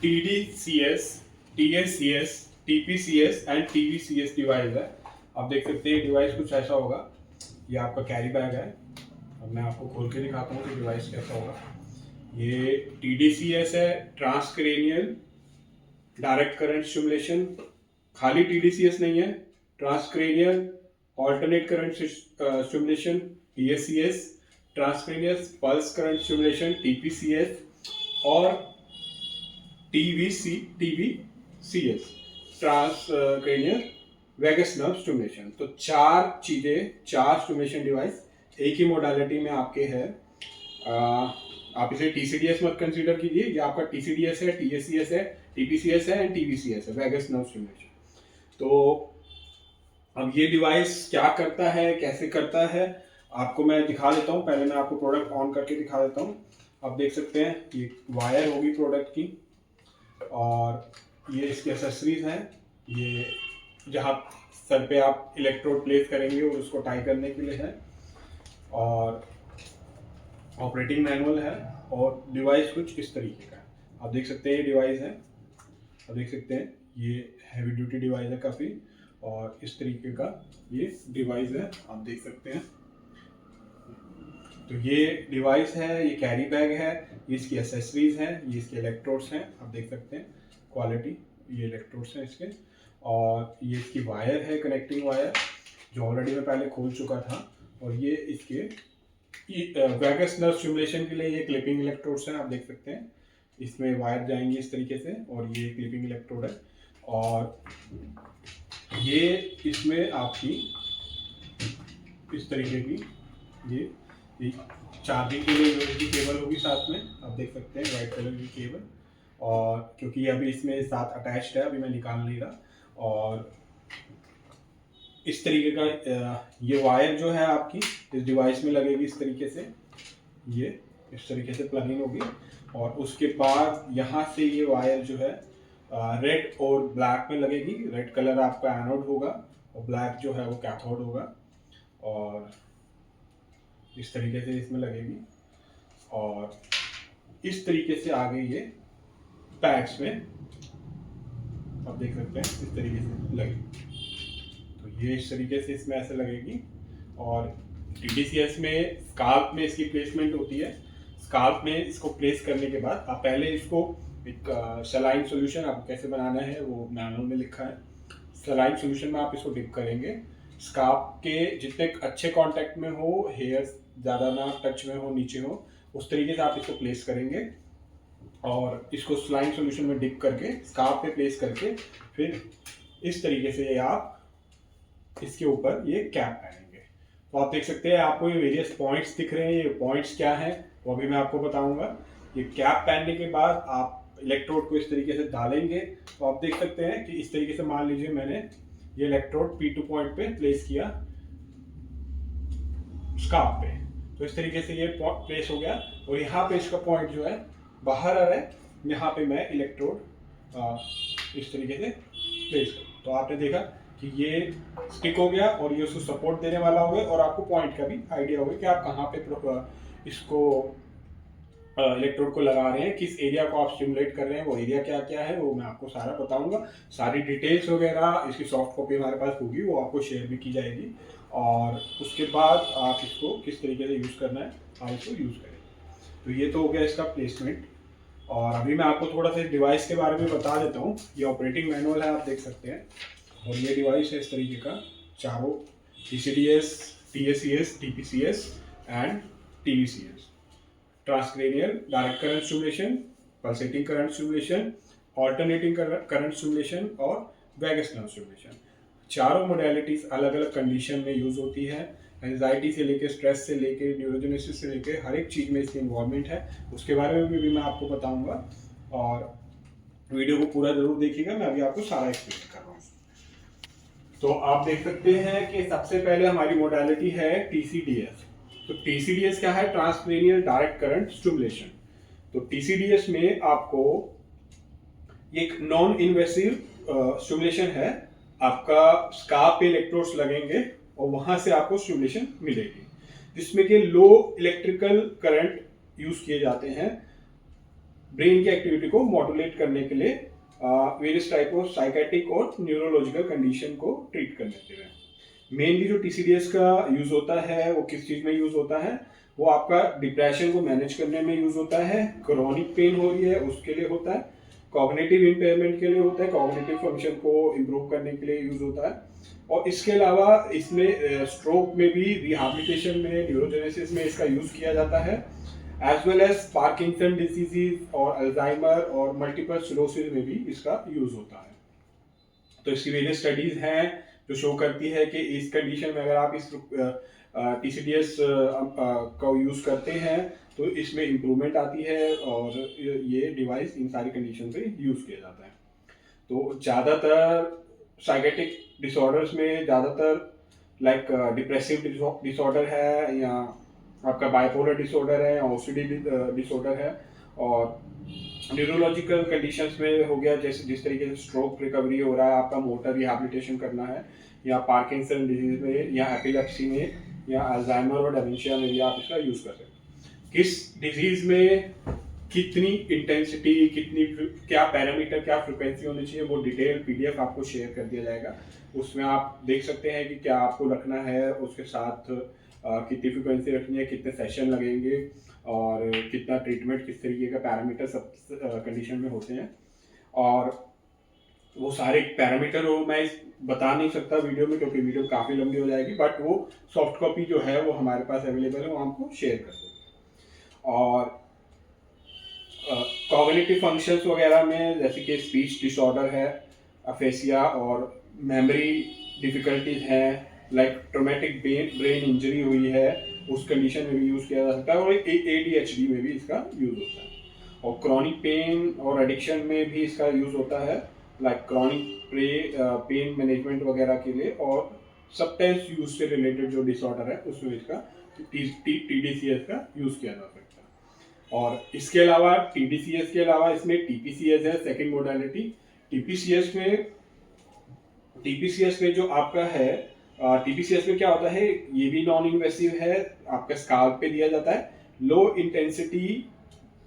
TDCS, TACS, TPCS and TVCS device है। आप देख सकते हैं डिवाइस कुछ ऐसा होगा। ये आपका कैरी बैग है। अब मैं आपको खोल के दिखाता हूँ कि डिवाइस कैसा होगा। ये TDCS है, ट्रांसक्रेनियल डायरेक्ट करंट स्टिमुलेशन। खाली TDCS नहीं है, transcranial alternate current stimulation TACS, transcranial pulse current stimulation TPCS और TVCS transcranial vagus nerve stimulation. तो चार चीजें, चार स्टिमुलेशन डिवाइस एक ही मोडालिटी में आपके है। आप इसे TCDS मत कंसीडर कीजिए, ये आपका TCDS है, TACS है, TPCS है एंड TVCS है, वैगस नर्व स्टिमुलेशन। तो अब ये डिवाइस क्या करता है, कैसे करता है, आपको मैं दिखा देता हूँ। पहले मैं आपको प्रोडक्ट ऑन करके दिखा देता हूँ। आप देख सकते हैं ये वायर होगी प्रोडक्ट की, और ये इसकी एसेसरीज हैं। ये जहाँ सर पे आप इलेक्ट्रोड प्लेस करेंगे और उसको टाई करने के लिए है, और ऑपरेटिंग मैनुअल है, और डिवाइस कुछ इस तरीके का है। आप देख सकते हैं ये डिवाइस है, आप देख सकते हैं ये हैवी ड्यूटी डिवाइस है काफ़ी, और इस तरीके का ये डिवाइस है, आप देख सकते हैं। तो ये डिवाइस है, ये कैरी बैग है, ये इसकी एसेसरीज हैं, ये इसके इलेक्ट्रोड्स हैं, आप देख सकते हैं क्वालिटी, ये इलेक्ट्रोड्स हैं इसके, और ये इसकी वायर है, कनेक्टिंग वायर, जो ऑलरेडी मैं पहले खोल चुका था। और ये इसके वैगस नर्व स्टिमुलेशन के लिए ये क्लिपिंग इलेक्ट्रोड्स हैं, आप देख सकते हैं। इसमें वायर जाएंगे इस तरीके से, और ये क्लिपिंग इलेक्ट्रोड है, और ये इसमें आपकी इस तरीके की ये चार्जिंग के लिए यूएसबी केबल होगी साथ में, आप देख सकते हैं वाइट कलर की केबल। और क्योंकि अभी इसमें साथ अटैच्ड है, अभी मैं निकाल नहीं रहा। और इस तरीके का ये वायर जो है आपकी इस डिवाइस में लगेगी इस तरीके से, ये इस तरीके से प्लग इन होगी। और उसके बाद यहाँ से ये वायर जो है रेड और ब्लैक में लगेगी। रेड कलर आपका एनोड होगा और ब्लैक जो है वो कैथोड होगा, और इस तरीके से इसमें लगेगी। और इस तरीके से आगे ये पैड्स में आप देख सकते हैं इस तरीके से लगेगी। तो ये इस तरीके से इसमें ऐसे लगेगी। और TDCS में स्काल्प में इसकी प्लेसमेंट होती है। स्काल्प में इसको प्लेस करने के बाद आप पहले इसको एक सलाइन सोल्यूशन आपको कैसे बनाना है वो मैनुअल में लिखा है। सलाइन सोल्यूशन में आप इसको डिप करेंगे। स्काल्प के जितने अच्छे कांटेक्ट में हो, हेयर्स ज़्यादा ना टच में हो, नीचे हो, उस तरीके से आप इसको प्लेस करेंगे। और इसको सलाइन सोल्यूशन में डिप करके स्कार्फ पे प्लेस करके फिर इस तरीके से ये आप इसके ऊपर ये कैप पहनेंगे। तो आप देख सकते हैं आपको ये वेरियस पॉइंट्स दिख रहे हैं। ये पॉइंट्स क्या हैं वो अभी मैं आपको बताऊंगा। ये कैप पहनने के बाद आप इलेक्ट्रोड को इस तरीके से डालेंगे। तो आप देख सकते हैं कि इस तरीके से मान लीजिए मैंने ये इलेक्ट्रोड P2 पॉइंट पे प्लेस किया स्कार्फ पे, तो इस तरीके से ये प्लेस हो गया। और यहाँ पे इसका पॉइंट जो है बाहर आ रहा है, यहाँ पे मैं इलेक्ट्रोड इस तरीके से प्लेस करूँ। तो आपने देखा कि ये स्टिक हो गया और ये उसको सपोर्ट देने वाला हो गया, और आपको पॉइंट का भी आइडिया होगा कि आप कहाँ पे इसको इलेक्ट्रोड को लगा रहे हैं, किस एरिया को आप स्टिमुलेट कर रहे हैं, वो एरिया क्या क्या है वो मैं आपको सारा बताऊंगा। सारी डिटेल्स वगैरह इसकी सॉफ्ट कॉपी हमारे पास होगी, वो आपको शेयर भी की जाएगी। और उसके बाद आप इसको किस तरीके से यूज़ करना है आप इसको यूज़ करेंगे। तो ये तो हो गया इसका प्लेसमेंट। और अभी मैं आपको थोड़ा सा डिवाइस के बारे में बता देता हूँ। ये ऑपरेटिंग मैनुअल है, आप देख सकते हैं। और ये डिवाइस है इस तरीके का, चारों TCDS, TACS, TPCS and TVCS, transcranial direct current stimulation, pulsating current stimulation, alternating current stimulation और वैगस नर्व स्टिमुलेशन। चारों मोडेलिटीज अलग अलग कंडीशन में यूज होती है। एंजाइटी से लेके, स्ट्रेस से लेके, न्यूरोजेनेसिस से लेके हर एक चीज़ में इसकी इन्वॉल्वमेंट है। उसके बारे में भी मैं आपको बताऊंगा, और वीडियो को पूरा जरूर देखिएगा, मैं अभी आपको सारा एक्सप्लेन कर रहा हूँ। तो आप देख सकते हैं कि सबसे पहले हमारी मोडालिटी है TCDS। तो TCDS क्या है? Transcranial direct current stimulation. तो TCDS में आपको एक नॉन इन्वेसिव स्टिमुलेशन है। आपका स्कार्फ पे इलेक्ट्रोड्स लगेंगे और वहां से आपको स्टिमुलेशन मिलेगी, जिसमें कि लो इलेक्ट्रिकल करंट यूज किए जाते हैं ब्रेन की एक्टिविटी को मॉड्यूलेट करने के लिए वेरियस टाइप ऑफ साइकेट्रिक और न्यूरोलॉजिकल कंडीशन को ट्रीट करने के लिए। मेनली जो टीसीडीएस का यूज होता है वो किस चीज में यूज होता है, वो आपका डिप्रेशन को मैनेज करने में यूज होता है, क्रॉनिक पेन हो रही है उसके लिए होता है, कॉग्निटिव इम्पेयरमेंट के लिए होता है, कॉग्निटिव फंक्शन को इम्प्रूव करने के लिए यूज होता है, और इसके अलावा इसमें स्ट्रोक में भी, रिहैबिलिटेशन में, न्यूरोजेनेसिस में इसका यूज किया जाता है, as well as Parkinson disease और अल्जाइमर और मल्टीपल स्क्लेरोसिस में भी इसका यूज होता है। तो इसकी वेरियस स्टडीज हैं जो शो करती है कि इस कंडीशन में अगर आप इस टीसीडीएस का यूज करते हैं तो इसमें इम्प्रूवमेंट आती है, और ये डिवाइस इन सारी कंडीशन पे यूज किया जाता है। तो ज़्यादातर साइकेट्रिक डिसऑर्डर्स में ज़्यादातर लाइक डिप्रेसिव डिसऑर्डर है, या आपका बाइपोलर डिसऑर्डर है, या ओसीडी डिसऑर्डर है, और न्यूरोलॉजिकल कंडीशंस में हो गया जैसे जिस तरीके से स्ट्रोक रिकवरी हो रहा है, आपका मोटर रिहैबिलिटेशन करना है, या पार्किंसन डिजीज में, या एपिलेप्सी में, या अल्जाइमर और डेमेंशिया में भी आप इसका यूज कर सकते हैं। किस डिजीज में कितनी इंटेंसिटी, कितनी क्या पैरामीटर, क्या फ्रिक्वेंसी होनी चाहिए, वो डिटेल पीडीएफ आपको शेयर कर दिया जाएगा। उसमें आप देख सकते हैं कि क्या आपको रखना है, उसके साथ कितनी फ्रिक्वेंसी रखनी है, कितने सेशन लगेंगे, और कितना ट्रीटमेंट, किस तरीके का पैरामीटर सब कंडीशन में होते हैं। और वो सारे पैरामीटर वो मैं बता नहीं सकता वीडियो में क्योंकि वीडियो काफ़ी लंबी हो जाएगी, बट वो सॉफ्ट कॉपी जो है वो हमारे पास अवेलेबल है, वो हमको शेयर कर देंगे। और कॉग्निटिव फंक्शंस वगैरह में जैसे कि स्पीच डिसऑर्डर है, अफेसिया और मेमोरी डिफिकल्टीज हैं, लाइक ट्रोमेटिक ब्रेन इंजरी हुई है, उस कंडीशन में भी यूज़ किया जा सकता है, और एडीएचडी में भी इसका यूज़ होता है। और क्रॉनिक पेन और एडिक्शन में भी इसका यूज़ होता है, लाइक क्रॉनिक पेन मैनेजमेंट वगैरह के लिए, और सब्सटेंस यूज से रिलेटेड जो डिसऑर्डर है उसमें इसका टीडीसीएस का यूज़ किया जा सकता है। और इसके अलावा टीडीसीएस के अलावा इसमें टीपीसीएस है, सेकेंड मोडालिटी। टीपीसीएस में जो आपका है, टीपीसीएस में क्या होता है, ये भी नॉन इन्वेसिव है, आपका स्काल्प पे दिया जाता है, लो इंटेंसिटी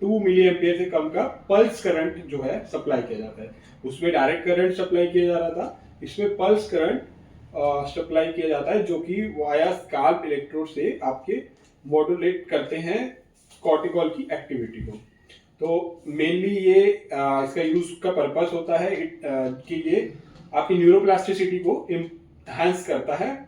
2 मिली एम्पियर से कम का पल्स करंट जो है सप्लाई किया जाता है। उसमें डायरेक्ट करंट सप्लाई किया जा रहा था, इसमें पल्स करंट सप्लाई किया जाता है, जो कि वाया स्काल्प इलेक्ट्रोड से आपके मॉड्यूलेट करते हैं कॉर्टिकॉल की एक्टिविटी को। तो मेनली ये इसका यूज का पर्पस होता है कि ये आपकी न्यूरोप्लास्टिसिटी को इनहांस करता है,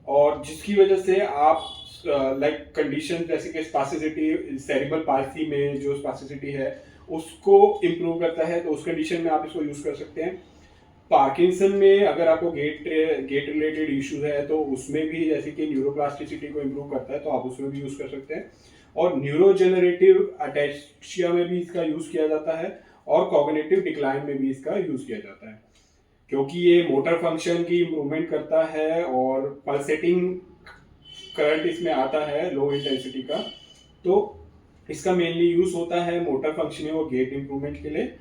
और जिसकी वजह से आप लाइक कंडीशन जैसे कि स्पास्टिसिटी, सेरिब्रल पाल्सी में जो स्पास्टिसिटी है उसको इम्प्रूव करता है, तो उस कंडीशन में आप इसको यूज कर सकते हैं। पार्किंसन में अगर आपको गेट रिलेटेड इश्यूज है तो उसमें भी जैसे कि न्यूरोप्लास्टिसिटी को इम्प्रूव करता है, तो आप उसमें भी यूज कर सकते हैं। और न्यूरोजेनरेटिव अटैक्सिया में भी इसका यूज किया जाता है, और कॉग्निटिव डिक्लाइन में भी इसका यूज किया जाता है, क्योंकि ये मोटर फंक्शन की इम्प्रूवमेंट करता है, और पल्सेटिंग करंट इसमें आता है लो इंटेंसिटी का, तो इसका मेनली यूज होता है मोटर फंक्शनिंग और गेट इम्प्रूवमेंट के लिए।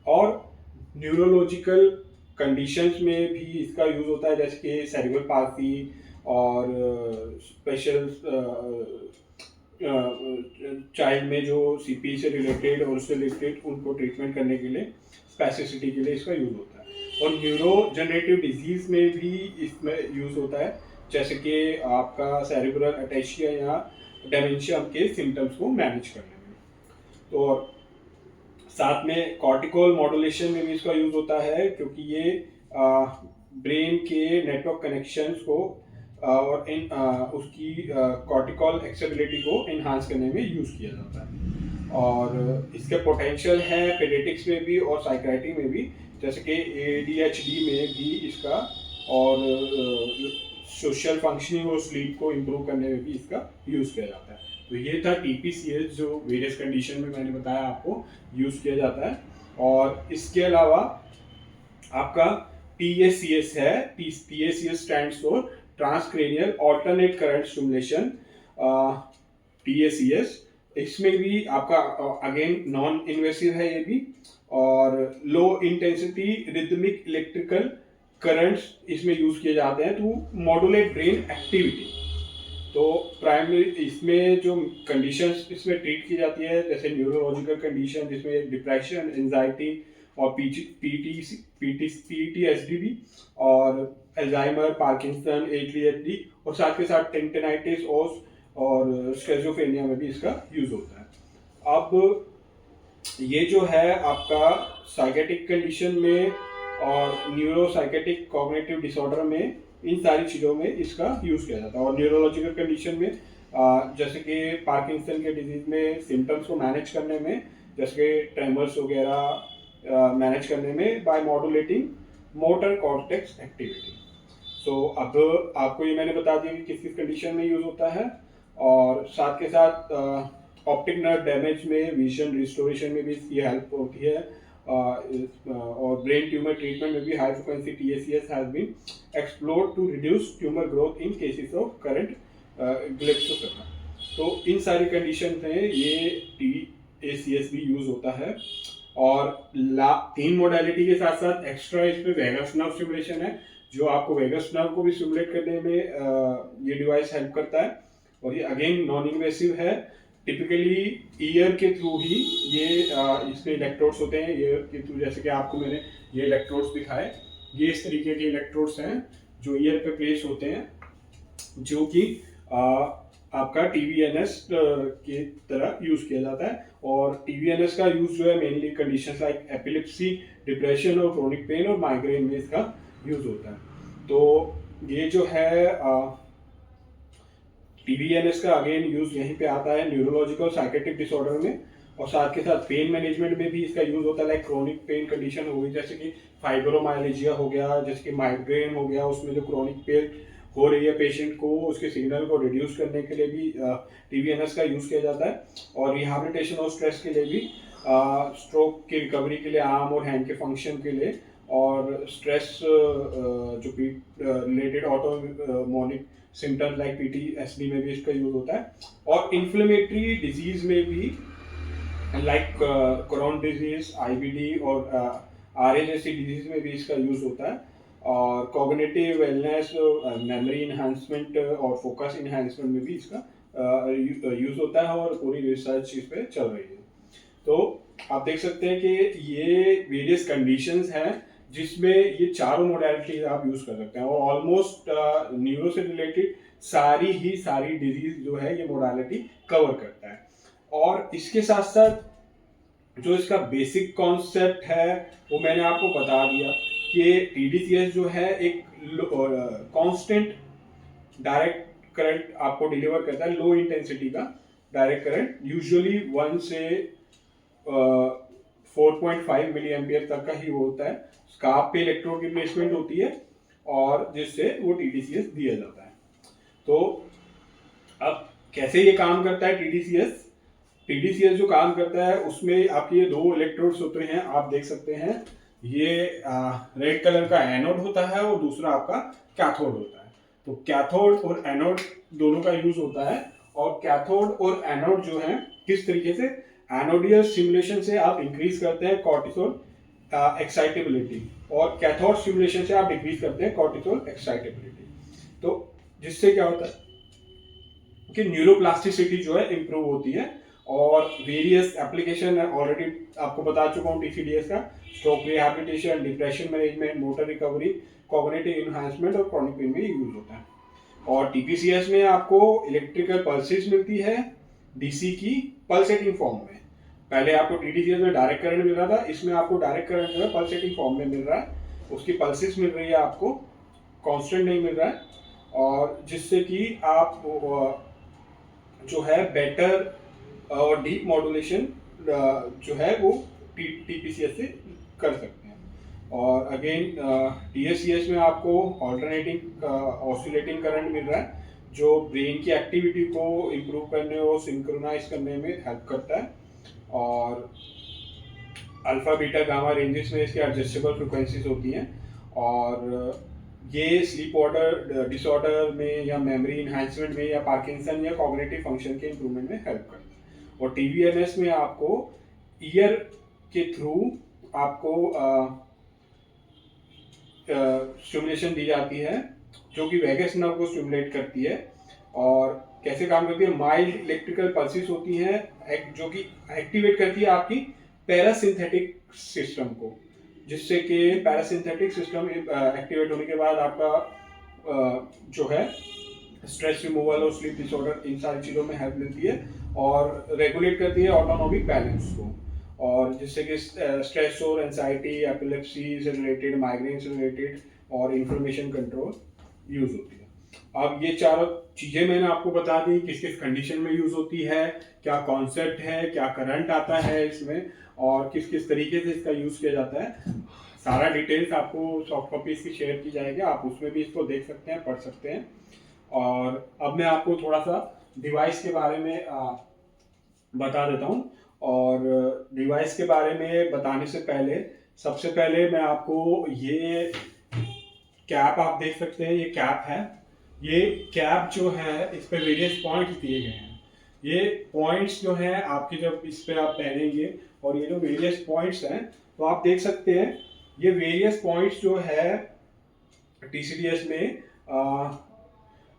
और न्यूरोलॉजिकल कंडीशंस में भी इसका यूज होता है, जैसे कि सेरिब्रल पाल्सी और स्पेशल चाइल्ड में जो सीपी से रिलेटेड और उससे रिलेटेड उनको ट्रीटमेंट करने के लिए, स्पेसिसिटी के लिए इसका यूज होता है। और न्यूरोजेनरेटिव डिजीज में भी इसमें यूज होता है, जैसे कि आपका सेरिब्रल अटैक्सिया या डेमेंशिया के सिम्टम्स को मैनेज करने में। तो साथ में कॉर्टिकल मॉड्यूलेशन में भी इसका यूज होता है, क्योंकि ये ब्रेन के नेटवर्क कनेक्शंस को और उसकी कॉर्टिकल एक्सेबिलिटी को इन्हांस करने में यूज किया जाता है। और इसके पोटेंशियल है पेडियाट्रिक्स में भी और साइकियाट्री में भी, जैसे कि एडीएचडी में भी इसका, और सोशल फंक्शनिंग और स्लीप को इम्प्रूव करने में भी इसका यूज किया जाता है। तो ये था टीपीसीएस जो वेरियस कंडीशन में मैंने बताया आपको यूज किया जाता है। और इसके अलावा आपका टीएसीएस है, TACS stands for transcranial alternate current stimulation, TACS. इसमें भी आपका अगेन नॉन इन्वेसिव है ये भी, और low intensity rhythmic electrical currents इसमें यूज किए जाते हैं टू मॉड्यूलेट ब्रेन एक्टिविटी। तो प्राइमरी इसमें जो कंडीशंस इसमें ट्रीट की जाती है, जैसे न्यूरोलॉजिकल कंडीशन जिसमें डिप्रेशन, एंजाइटी और पीटीएसडी भी, और अल्जाइमर, पार्किंसन, एडीएचडी, और साथ के साथ टेंटेनाइटिस और स्किज़ोफ्रेनिया में भी इसका यूज होता है। अब ये जो है आपका साइकेटिक कंडीशन में और न्यूरो साइकेटिक कॉग्निटिव डिसऑर्डर में, इन सारी चीज़ों में इसका यूज़ किया जाता है। और न्यूरोलॉजिकल कंडीशन में जैसे कि पार्किंसन के डिजीज में सिम्टम्स को मैनेज करने में, जैसे कि ट्रेमर्स वगैरह मैनेज करने में by modulating motor cortex activity. So अब आपको ये मैंने बता दिया कि किस किस कंडीशन में यूज़ होता है, और साथ के साथ ऑप्टिक नर्व डैमेज में, विजन रिस्टोरेशन में भी इसकी हेल्प होती है, और ब्रेन ट्यूमर ट्रीटमेंट में भी high frequency TACS has been explored to reduce tumour growth in cases of current glioblastoma. तो इन सारी कंडीशन में ये TACS भी यूज होता है। और 3 मोडालिटी के साथ साथ एक्स्ट्रा इस पे वेगस नर्व स्टिमुलेशन है, जो आपको वेगस नर्व को भी स्टिमुलेट करने में ये डिवाइस हेल्प करता है। और ये अगेन नॉन इन्वेसिव है, टिपिकली ईयर के थ्रू ही ये इसमें इलेक्ट्रोड्स होते हैं ईयर के थ्रू, जैसे कि आपको मैंने ये इलेक्ट्रोड्स दिखाए, ये इस तरीके के इलेक्ट्रोड्स हैं जो ईयर पे प्लेस होते हैं, जो कि आपका TVNS की तरह यूज किया जाता है। और TVNS का यूज जो है mainly conditions like epilepsy, depression और क्रोनिक पेन और माइग्रेन में इसका यूज होता है। तो ये जो है TVNS का अगेन यूज यहीं पे आता है न्यूरोलॉजिकल साइकेट्रिक डिसऑर्डर में, और साथ के साथ पेन मैनेजमेंट में भी इसका यूज होता है। लाइक क्रोनिक पेन कंडीशन हो गई, जैसे कि फाइब्रोमाइल्जिया हो गया, जैसे कि माइग्रेन हो गया, उसमें जो क्रोनिक पेन हो रही है पेशेंट को, उसके सिग्नल को रिड्यूस करने के लिए भी TVNS का यूज किया जाता है। और रिहैबिलिटेशन और स्ट्रेस के लिए भी, स्ट्रोक की रिकवरी के लिए, आर्म और हैंड के फंक्शन के लिए, और स्ट्रेस जो रिलेटेड ऑटोमोनिक सिम्टम्स लाइक PTSD में भी इसका यूज होता है। और इन्फ्लेमेटरी डिजीज में भी लाइक क्रोन डिजीज, IBD और RA जैसी डिजीज में भी इसका यूज होता है। और कॉग्निटिव वेलनेस, मेमोरी इन्हांसमेंट और फोकस इन्हांसमेंट में भी इसका यूज होता है, और पूरी रिसर्च इस पर चल रही है। तो आप देख सकते हैं कि ये वेरियस कंडीशंस हैं जिसमें ये चारों मोडालिटीज आप यूज कर सकते हैं, और ऑलमोस्ट न्यूरो से रिलेटेड सारी डिजीज जो है ये मोडालिटी कवर करता है। और इसके साथ साथ जो इसका बेसिक कॉन्सेप्ट है वो मैंने आपको बता दिया कि TDCS जो है एक कांस्टेंट डायरेक्ट करंट आपको डिलीवर करता है, लो इंटेंसिटी का डायरेक्ट करंट, यूजुअली 1 से 4.5 मिली एम्पियर तक का ही होता है। स्कार्प पे इलेक्ट्रोड की प्लेसमेंट होती है, और जिससे वो TDCS दिया जाता है। तो अब कैसे ये काम करता है TDCS जो काम करता है उसमें आपके ये 2 इलेक्ट्रोड्स होते हैं, आप देख सकते हैं। ये रेड कलर का एनोड होता है और दूसरा आपका कैथोड होता है। तो कैथोड और एनोड दोनों का यूज होता है। और कैथोड और एनोड जो है किस तरीके से, एनोडियल स्टिमुलेशन से आप इंक्रीज करते हैं कॉर्टिसोल एक्साइटेबिलिटी, और कैथोड स्टिमुलेशन से आप डिक्रीज करते हैं कॉर्टिसोल एक्साइटेबिलिटी। तो जिससे क्या होता है कि न्यूरोप्लास्टिसिटी जो है इंप्रूव होती है। और वेरियस एप्लीकेशन ऑलरेडी आपको बता चुका हूँ TCDS का, stroke rehabilitation, depression management, motor recovery, cognitive enhancement और क्रोनिक पेन में यूज होता है। और TPCS में आपको इलेक्ट्रिकल पल्सेस मिलती है DC की पल्सेटिंग फॉर्म में। पहले आपको TDCS में डायरेक्ट करंट मिल रहा था, इसमें आपको डायरेक्ट करंट जो है पल्सेटिंग फॉर्म में मिल रहा है, उसकी पल्सेस मिल रही है आपको, कांस्टेंट नहीं मिल रहा है, और जिससे कि आप जो है बेटर और डीप मॉड्यूलेशन जो है वो TPCS से कर सकते हैं। और अगेन TSCS में आपको ऑल्टरनेटिंग ऑसिलेटिंग करंट मिल रहा है, जो ब्रेन की एक्टिविटी को इम्प्रूव करने और सिंक्रोनाइज करने में हेल्प करता है। और अल्फा बीटा गामा रेंजेस में इसके एडजस्टेबल फ्रिक्वेंसीज होती हैं, और ये स्लीप ऑर्डर डिसऑर्डर में या मेमोरी इन्हांसमेंट में या पार्किंसन या कॉग्निटिव फंक्शन के इम्प्रूवमेंट में हेल्प करता है। और TVNS में आपको ईयर के थ्रू आपको स्टिमुलेशन दी जाती है, जो कि वेगस नर्व को स्टिमुलेट करती है, और कैसे काम करती है, माइल्ड इलेक्ट्रिकल पल्सेस होती हैं जो कि एक्टिवेट करती है आपकी पैरासिम्पैथिक सिस्टम को, जिससे कि पैरासिम्पैथिक सिस्टम एक्टिवेट होने के बाद आपका जो है स्ट्रेस रिमूवल और स्लीप डिसऑर्डर इन सारी चीज़ों में हेल्प मिलती है और रेगुलेट करती है ऑटोनॉमिक बैलेंस को, और जिससे कि स्ट्रेस और एंजाइटी, एपिलेप्सी से रिलेटेड, माइग्रेन से रिलेटेड और इंफॉर्मेशन कंट्रोल यूज होती है। अब ये चारों चीज़ें मैंने आपको बता दी किस किस कंडीशन में यूज होती है, क्या कॉन्सेप्ट है, क्या करंट आता है इसमें और किस किस तरीके से इसका यूज किया जाता है। सारा डिटेल्स आपको सॉफ्ट कॉपी इसकी शेयर की जाएगी, आप उसमें भी इसको देख सकते हैं, पढ़ सकते हैं। और अब मैं आपको थोड़ा सा डिवाइस के बारे में बता देता हूँ। और डिवाइस के बारे में बताने से पहले सबसे पहले मैं आपको ये कैप आप देख सकते हैं, ये कैप है। ये कैप जो है इस पे वेरियस पॉइंट्स दिए गए हैं। ये पॉइंट्स जो हैं आपके जब इस पे आप पहनेंगे और ये जो वेरियस पॉइंट्स हैं तो आप देख सकते हैं ये वेरियस पॉइंट्स जो है TCDS में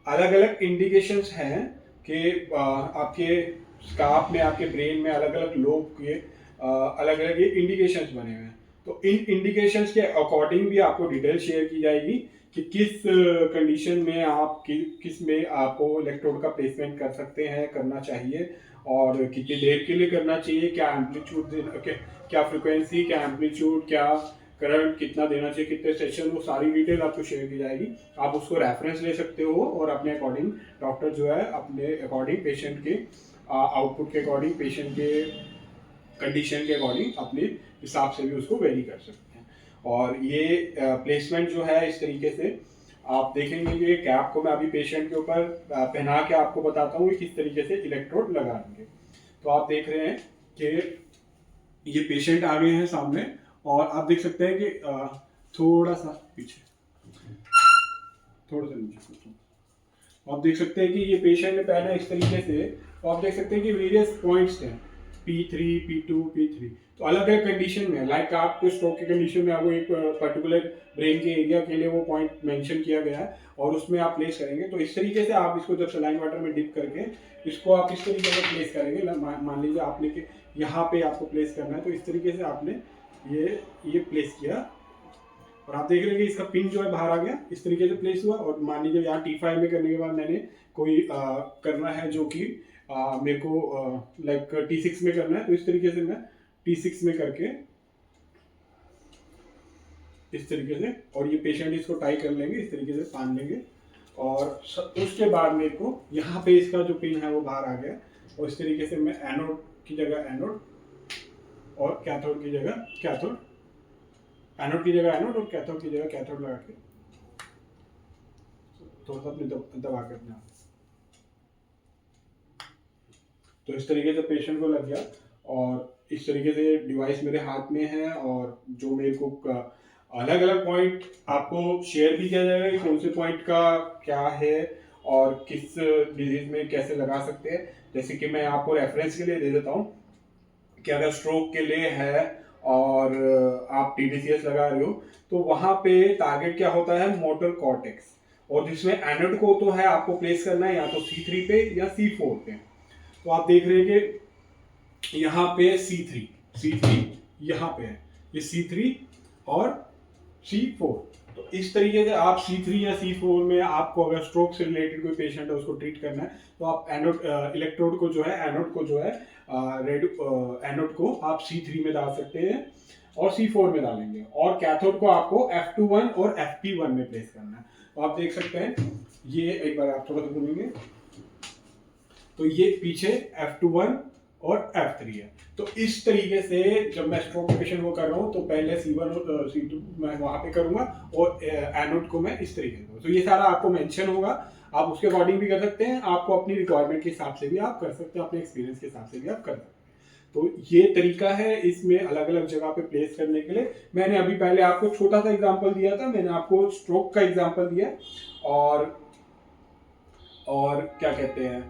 अलग अलग इंडिकेशंस हैं कि आपके स्कार्फ में, आपके ब्रेन में अलग अलग लोब के अलग अलग ये इंडिकेशंस बने हुए हैं। तो इन इंडिकेशंस के अकॉर्डिंग भी आपको डिटेल शेयर की जाएगी कि किस कंडीशन में आप किस में आपको इलेक्ट्रोड का प्लेसमेंट कर सकते हैं, करना चाहिए और कितनी देर के लिए करना चाहिए, क्या एम्पलीट्यूड, क्या फ्रिक्वेंसी, क्या एम्पलीट्यूड, क्या करंट कितना देना चाहिए, कितने सेशन, वो सारी डिटेल आपको शेयर की जाएगी। आप उसको रेफरेंस ले सकते हो और अपने अकॉर्डिंग डॉक्टर जो है अपने अकॉर्डिंग पेशेंट के आउटपुट के अकॉर्डिंग, पेशेंट के कंडीशन के अकॉर्डिंग अपने हिसाब से भी उसको वेरी कर सकते हैं। और ये प्लेसमेंट जो है इस तरीके से आप देखेंगे कि कैप को मैं अभी पेशेंट के ऊपर पहना के आपको बताता हूँ किस तरीके से इलेक्ट्रोड लगाएंगे। तो आप देख रहे हैं कि ये पेशेंट आ गए हैं सामने और आप देख सकते हैं कि थोड़ा सा पीछे, थोड़ा सा नीचे, आप देख सकते हैं कि ये पेशेंट ने पहना इस तरीके से। तो आप देख सकते हैं कि वेरियस पॉइंट्स हैं P3, P2, P3, तो अलग अलग कंडीशन में, लाइक आपको स्ट्रोक की कंडीशन में आपको एक पर्टिकुलर ब्रेन के एरिया के लिए वो पॉइंट मेंशन किया गया है और उसमें आप प्लेस करेंगे। तो इस तरीके से आप इसको जब सलाइन वाटर में डिप करके इसको आप इस तरीके से प्लेस करेंगे। मान लीजिए आपने कि यहाँ पे आपको प्लेस करना है, तो इस तरीके से आपने ये प्लेस किया और आप देख रहे हैं कि इसका पिन जो है बाहर आ गया, इस तरीके से प्लेस हुआ। और मान लीजिए यहाँ T5 में करने के बाद मैंने कोई करना है जो कि मेरे को लाइक T6 में करना है, तो इस तरीके से मैं T6 में करके इस तरीके से, और ये पेशेंट इसको टाई कर लेंगे, इस तरीके से बांध लेंगे। और उसके बाद मेरे को यहाँ पे इसका जो पिन है वो बाहर आ गया और इस तरीके से मैं एनोड की जगह एनोड और कैथोड की जगह कैथोड, एनोड की जगह एनोड और कैथोड की जगह कैथोड लगा के थोड़ा सा अपने दबा के अपने, तो इस तरीके से पेशेंट को लग गया। और इस तरीके से डिवाइस मेरे हाथ में है और जो मेरे को अलग अलग पॉइंट आपको शेयर भी किया जाएगा कि कौन से पॉइंट का क्या है और किस डिजीज में कैसे लगा सकते हैं। जैसे कि मैं आपको रेफरेंस के लिए दे देता हूँ कि अगर स्ट्रोक के लिए है और आप TDCS लगा रहे हो तो वहाँ पे टारगेट क्या होता है, मोटर कॉर्टेक्स, और जिसमें एनोड को तो है आपको प्लेस करना है या तो C3 पे या C4 पे। तो आप देख रहे हैं कि यहाँ पे C3 यहाँ पे है, ये C3 और C4। तो इस तरीके से आप C3 या C4 में आपको अगर स्ट्रोक से रिलेटेड कोई पेशेंट है उसको ट्रीट करना है तो आप एनोड इलेक्ट्रोड को जो है एनोड को जो है एनोड को आप C3 में डाल सकते हैं और C4 में डालेंगे, और कैथोड को आपको F21 और FP1 में प्लेस करना है। तो आप देख सकते हैं ये एक बार आप थोड़ा सा घूमेंगे तो ये पीछे F21 और F3 है। तो इस तरीके से जब मैं स्ट्रोक पेशेंट को कर रहा हूँ तो पहले C1 और C2 मैं वहाँ पे करूँगा और एनोड को मैं इस तरीके से, तो ये सारा आपको मेंशन होगा। आप उसके अकॉर्डिंग भी कर सकते हैं, आपको अपनी रिक्वायरमेंट के हिसाब से भी आप कर सकते हैं, अपने एक्सपीरियंस के हिसाब से भी आप कर सकते हैं। तो ये तरीका है इसमें अलग अलग जगह पे प्लेस करने के लिए। मैंने अभी पहले आपको छोटा सा एग्जांपल दिया था, मैंने आपको स्ट्रोक का एग्जांपल दिया। और क्या कहते हैं,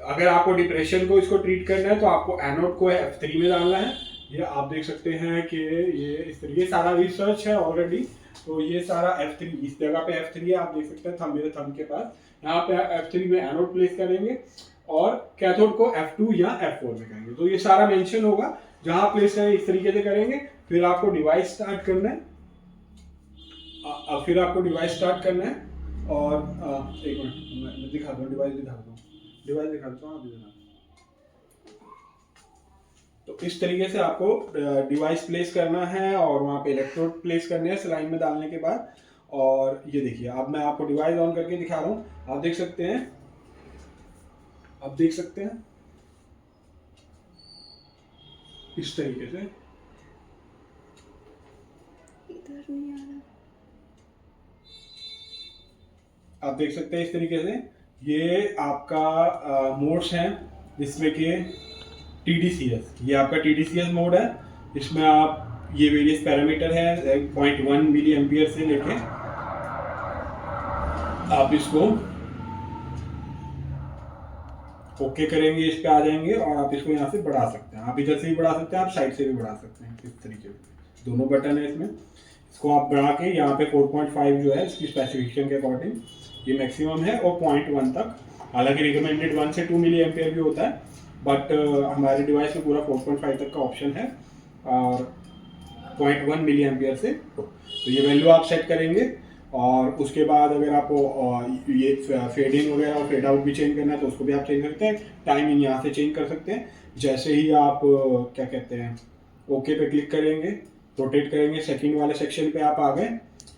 अगर आपको डिप्रेशन को इसको ट्रीट करना है तो आपको एनोड को F3 में डालना है। ये आप देख सकते हैं कि ये इस तरीके सारा रिसर्च है ऑलरेडी। तो ये सारा F3 इस जगह पे F3 है, आप देख सकते हैं थंब, मेरे थंब के पास यहाँ पे F3 में एनोड प्लेस करेंगे और कैथोड को F2 या F4 में करेंगे। तो ये सारा मेंशन होगा, जहां प्लेस करेंगे इस तरीके से करेंगे। फिर आपको डिवाइस स्टार्ट करना है, फिर आपको डिवाइस स्टार्ट करना है और एक मिनट मैं दिखाता हूँ, डिवाइस दिखाता हूँ अभी जरा। तो इस तरीके से आपको डिवाइस प्लेस करना है और वहाँ पे इलेक्ट्रोड प्लेस करने हैं सलाइन में डालने के बाद। और ये देखिए, अब मैं आपको डिवाइस ऑन करके दिखा रहा हूँ, आप देख सकते हैं, इस तरीके से। इधर नहीं आ रहा, आप देख सकते हैं इस तरीके से। ये आपका मोड्स हैं, जिसमें कि TDCS, ये आपका TDCS मोड है। इसमें आप ये वेरियस पैरामीटर है 0.1 मिली एम्पियर से लेके आप इसको ओके करेंगे, इस पे आ जाएंगे और आप इसको यहाँ से बढ़ा सकते हैं। आप इधर से भी बढ़ा सकते हैं, आप साइड से भी बढ़ा सकते हैं, इस तरीके से दोनों बटन है इसमें। इसको आप बढ़ा के यहाँ पे 4.5 जो है इसकी स्पेसिफिकेशन के अकॉर्डिंग ये मैक्सिमम है, और 0.1 तक, हालांकि रिकमेंडेड 1 से 2 मिली एम्पियर भी होता है, बट हमारे डिवाइस में पूरा 4.5 तक का ऑप्शन है और 0.1 मिली एम्पियर से। तो ये वैल्यू आप सेट करेंगे और उसके बाद अगर आपको ये फेड इन वगैरह और फेड आउट भी चेंज करना है तो उसको भी आप चेंज कर सकते हैं। टाइमिंग यहाँ से चेंज कर सकते हैं। जैसे ही आप क्या कहते हैं ओके पे क्लिक करेंगे, रोटेट करेंगे, सेकंड वाले सेक्शन पे आप आ गए,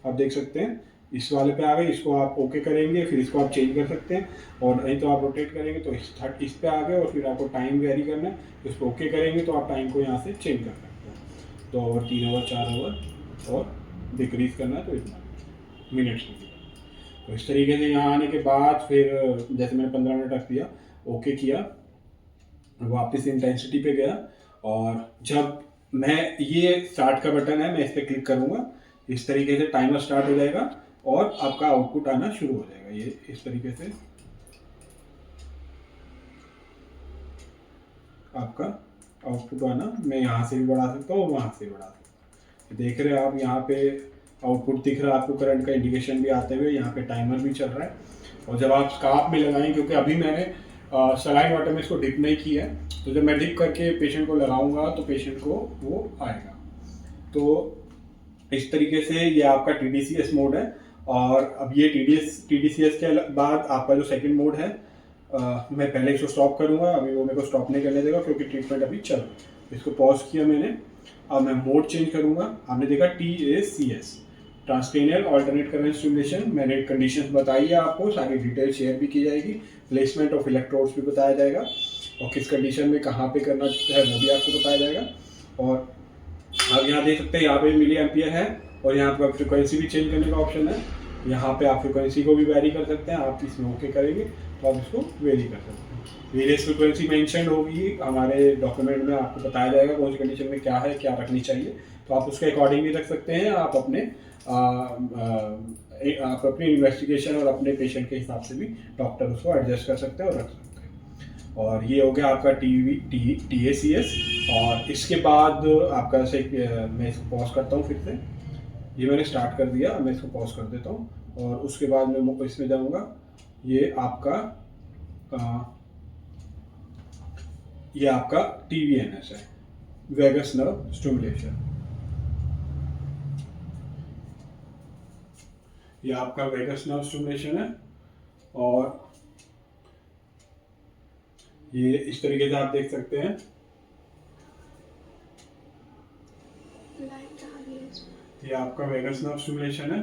आप देख सकते हैं इस वाले पे आ गए, इसको आप ओके करेंगे, फिर इसको आप चेंज कर सकते हैं। और नहीं तो आप रोटेट करेंगे तो इस पे आ गए और फिर आपको टाइम वेरी करना है, तो इसको ओके करेंगे तो आप टाइम को यहाँ से चेंज कर सकते हैं। 2 आवर, 3 आवर, 4 आवर, और डिक्रीज करना है तो इतना मिनट्स में। तो इस तरीके से यहाँ आने के बाद फिर जैसे मैंने 15 मिनट रख दिया, ओके किया, वापस इंटेंसिटी पे गया, और जब मैं ये स्टार्ट का बटन है मैं इस पर क्लिक करूँगा, इस तरीके से टाइमर स्टार्ट हो जाएगा और आपका आउटपुट आना शुरू हो जाएगा। ये इस तरीके से आपका आउटपुट आना, मैं यहाँ से भी बढ़ा सकता हूँ, वहाँ से भी बढ़ा सकता हूँ। देख रहे हैं आप यहाँ पे आउटपुट दिख रहा है आपको, करंट का इंडिकेशन भी आते हुए, यहाँ पे टाइमर भी चल रहा है। और जब आप स्कार्फ में लगाएं, क्योंकि अभी मैंने सलाइन वाटर में इसको डिप नहीं किया है, तो जब मैं डिप करके पेशेंट को लगाऊंगा तो पेशेंट को वो आएगा। तो इस तरीके से ये आपका TDCS मोड है। और अब ये TDCS के बाद आपका जो सेकंड मोड है, मैं पहले इसको स्टॉप करूंगा, अभी वो मेरे को स्टॉप नहीं करने देगा क्योंकि ट्रीटमेंट अभी चल रहा है। इसको पॉज किया मैंने, अब मैं मोड चेंज करूंगा। आपने देखा TACS, transcranial alternate current stimulation. मैंने कंडीशंस बताई है आपको, सारी डिटेल शेयर भी की जाएगी, प्लेसमेंट ऑफ इलेक्ट्रोड्स भी बताया जाएगा, और किस कंडीशन में कहाँ पे करना है वो भी आपको बताया जाएगा। और आप यहाँ देख सकते हैं, यहाँ पे मिली एम्पियर है और यहाँ पर फ्रिक्वेंसी भी चेंज करने का ऑप्शन है। यहाँ पे आप फ्रिक्वेंसी को भी वेरी कर सकते हैं। आप इसमें ओके करेंगे तो आप इसको वेरी कर सकते हैं। वेरियस फ्रिक्वेंसी मेंशन होगी हमारे डॉक्यूमेंट में, आपको बताया जाएगा कौन सी कंडीशन में क्या है, क्या रखनी चाहिए, तो आप उसके अकॉर्डिंग भी रख सकते हैं। आप अपनी इन्वेस्टिगेशन और अपने पेशेंट के हिसाब से भी डॉक्टर उसको एडजस्ट कर सकते हैं और रख सकते हैं। और ये हो गया आपका TACS। और इसके बाद आपका मैं इसको पॉज करता हूँ फिर से, ये मैंने स्टार्ट कर दिया, मैं इसको पॉज कर देता हूँ और उसके बाद मैं इसमें जाऊँगा। ये आपका TVNS है, वेगस नर्व स्टिमुलेशन। ये आपका वेगस नर्व स्टिमुलेशन है और ये इस तरीके से आप देख सकते हैं। ये आपका वेगस नर्व स्टिमुलेशन है,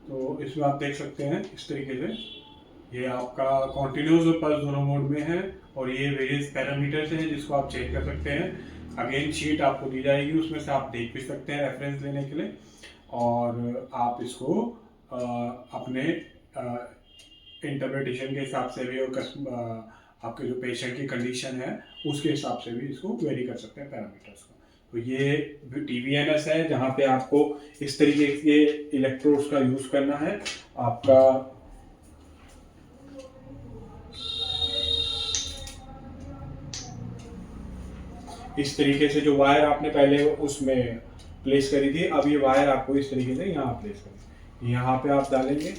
तो इसमें आप देख सकते हैं इस तरीके से। ये आपका कॉन्टिन्यूस और पल्स दोनों मोड में है, और ये वेरियस पैरामीटर्स हैं जिसको आप चेक कर सकते हैं। अगेन शीट आपको दी जाएगी, उसमें से आप देख भी सकते हैं रेफरेंस लेने के लिए, और आप इसको अपने इंटरप्रिटेशन के हिसाब से भी और आपके जो पेशेंट की कंडीशन है उसके हिसाब से भी इसको वेरी कर सकते हैं पैरामीटर्स को। तो ये TVNS है, जहाँ पे आपको इस तरीके के इलेक्ट्रोड्स का यूज़ करना है। आपका इस तरीके से जो वायर आपने पहले उसमें प्लेस करी थी, अब ये वायर आपको इस तरीके से यहाँ प्लेस करें, यहाँ पे आप डालेंगे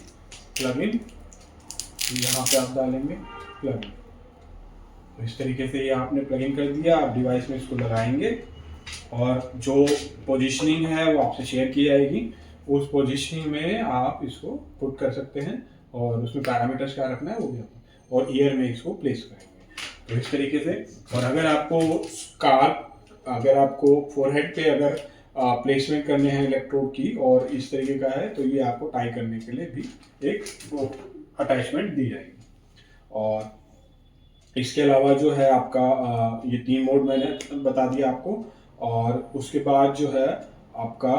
प्लग इन, यहाँ पे आप डालेंगे प्लग इन। तो इस तरीके से ये आपने प्लग इन कर दिया। आप डिवाइस में इसको लगाएंगे और जो पोजीशनिंग है वो आपसे शेयर की जाएगी। उस पोजीशनिंग में आप इसको पुट कर सकते हैं और उसमें पैरामीटर्स क्या रखना है वो भी आप, और ईयर में इसको प्लेस करेंगे। तो इस तरीके से। और अगर आपको फोरहेड पे अगर प्लेसमेंट करने हैं इलेक्ट्रोड की और इस तरीके का है तो ये आपको टाई करने के लिए भी एक अटैचमेंट दी जाएगी। और इसके अलावा जो है आपका ये 3 मोड मैंने बता दिया आपको। और उसके बाद जो है आपका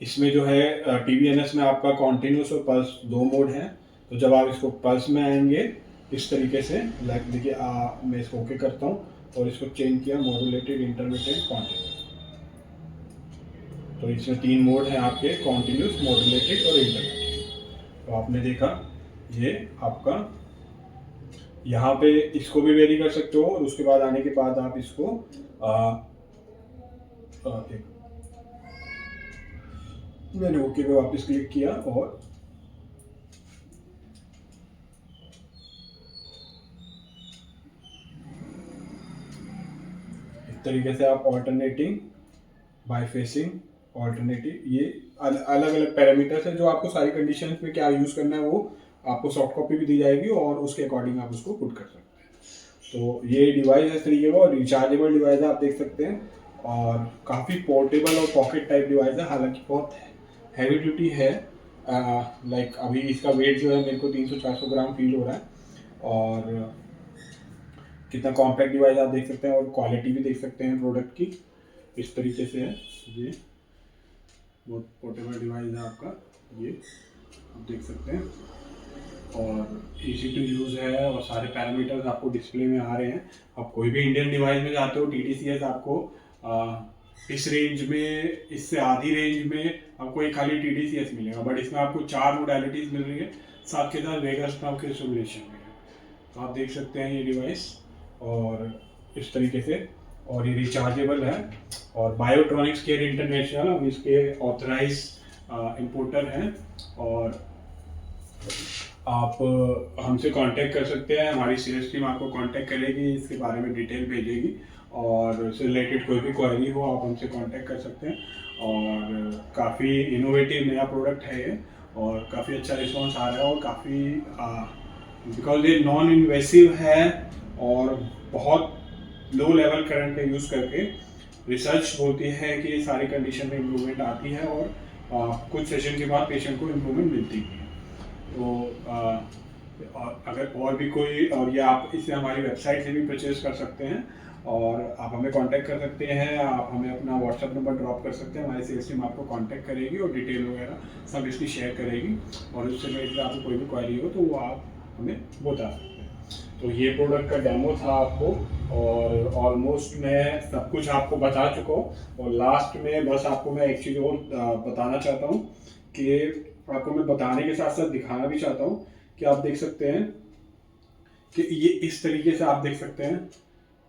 इसमें जो है TBNS में आपका कॉन्टिन्यूस और पल्स 2 मोड हैं। तो जब आप इसको पल्स में आएंगे इस तरीके से, लाइक देखिए मैं इसको ओके करता हूँ और इसको चेंज किया मॉड्यूलेटेड, इंटरमिटेंट, कॉन्टिन्यूस। तो इसमें 3 मोड हैं आपके, कॉन्टिन्यूस, मॉड्यूलेटेड और इंटरमिटेंट। तो आपने देखा ये आपका यहाँ पे इसको भी वेरी कर सकते हो। और उसके बाद आने के बाद आप इसको मैंने ओके पे वापस क्लिक किया और इस तरीके से आप ऑल्टरनेटिंग, बाईफेसिंग, ऑल्टरनेटिव, ये अलग अलग पैरामीटर्स है जो आपको सारी कंडीशंस में क्या यूज़ करना है वो आपको सॉफ्ट कॉपी भी दी जाएगी और उसके अकॉर्डिंग आप उसको पुट कर सकते हैं। तो ये डिवाइस इस तरीके का और रिचार्जेबल डिवाइस है, आप देख सकते हैं। और काफ़ी पोर्टेबल और पॉकेट टाइप डिवाइस है, हालांकि बहुत हैवी ड्यूटी है। लाइक अभी इसका वेट जो है मेरे को 300-400 ग्राम फील हो रहा है। और कितना कॉम्पैक्ट डिवाइस आप देख सकते हैं और क्वालिटी भी देख सकते हैं प्रोडक्ट की, इस तरीके से है। ये बहुत पोर्टेबल डिवाइस है आपका, ये आप देख सकते हैं। और इजी टू यूज़ है और सारे पैरामीटर्स आपको डिस्प्ले में आ रहे हैं। आप कोई भी इंडियन डिवाइस में जाते हो TDCS आपको इस रेंज में, इससे आधी रेंज में आपको एक खाली TDCS मिलेगा, बट इसमें आपको 4 मोडालिटीज़ मिल रही है, साथ के साथ वेगस नाम के सिमुलेशन में है। तो आप देख सकते हैं ये डिवाइस और इस तरीके से। और ये रिचार्जेबल है और बायोट्रॉनिक्स केयर इंटरनेशनल हम इसके ऑथराइज इंपोर्टर हैं। और आप हमसे कांटेक्ट कर सकते हैं, हमारी सेल्स टीम आपको कांटेक्ट करेगी, इसके बारे में डिटेल भेजेगी और इससे रिलेटेड कोई भी क्वेरी हो आप हमसे कांटेक्ट कर सकते हैं। और काफ़ी इनोवेटिव नया प्रोडक्ट है ये और काफ़ी अच्छा रिस्पॉन्स आ रहा है। और काफ़ी बिकॉज ये नॉन इन्वेसिव है और बहुत लो लेवल करंट का यूज़ करके रिसर्च बोलती है कि ये सारी कंडीशन में इम्प्रूवमेंट आती है और कुछ सेशन के बाद पेशेंट को इम्प्रूवमेंट मिलती है। तो अगर और भी कोई, और ये आप इसे हमारी वेबसाइट से भी परचेज कर सकते हैं और आप हमें कांटेक्ट कर सकते हैं। आप हमें अपना व्हाट्सएप नंबर ड्रॉप कर सकते हैं, हमारी सेल्स टीम आपको कांटेक्ट करेगी और डिटेल वगैरह सब इसकी शेयर करेगी। और उससे रिलेटेड आपको कोई भी क्वेरी हो तो वो आप हमें बता सकते हैं। तो ये प्रोडक्ट का डेमो था आपको और ऑलमोस्ट मैं सब कुछ आपको बता चुका हूँ। और लास्ट में बस आपको मैं एक चीज़ और बताना चाहता हूँ कि आपको मैं बताने के साथ साथ दिखाना भी चाहता हूँ कि आप देख सकते हैं कि ये इस तरीके से आप देख सकते हैं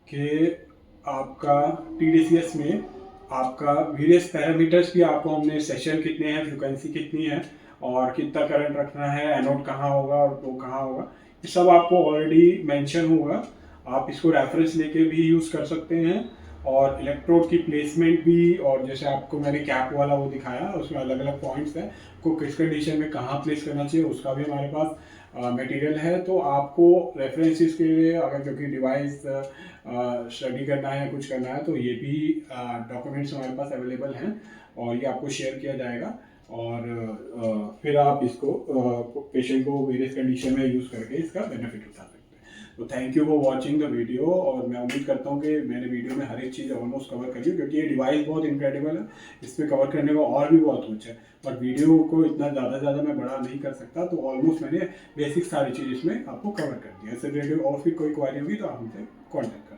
कि आपका TDCS में आपका वेरियस पैरामीटर्स भी आपको हमने, सेशन कितने हैं, फ्रिक्वेंसी कितनी है और कितना करंट रखना है, एनोड कहाँ होगा और वो कहाँ होगा, ये सब आपको ऑलरेडी मेंशन होगा। आप इसको रेफरेंस लेके भी यूज़ कर सकते हैं। और इलेक्ट्रोड की प्लेसमेंट भी, और जैसे आपको मैंने कैप वाला वो दिखाया उसमें अलग अलग पॉइंट्स हैं, को किस कंडीशन में कहाँ प्लेस करना चाहिए उसका भी हमारे पास मटेरियल है। तो आपको रेफरेंसेस के लिए अगर क्योंकि डिवाइस स्टडी करना है, कुछ करना है, तो ये भी डॉक्यूमेंट्स हमारे पास अवेलेबल हैं और ये आपको शेयर किया जाएगा। और फिर आप इसको पेशेंट को वेरियस कंडीशन में यूज़ करके इसका बेनिफिट उठा सकते हैं। तो thank you for watching the video. और मैं उम्मीद करता हूँ कि मैंने वीडियो में हर एक चीज़ ऑलमोस्ट कवर करी है, क्योंकि ये डिवाइस बहुत इनक्रेडिबल है, इस पर कवर करने को और भी बहुत कुछ है, बट वीडियो को इतना ज़्यादा मैं बड़ा नहीं कर सकता। तो ऑलमोस्ट मैंने बेसिक सारी चीज़ इसमें आपको कवर कर दिया। इससे रिलेटेड और फिर कोई क्वारी होगी तो आप हमसे कॉन्टैक्ट करें।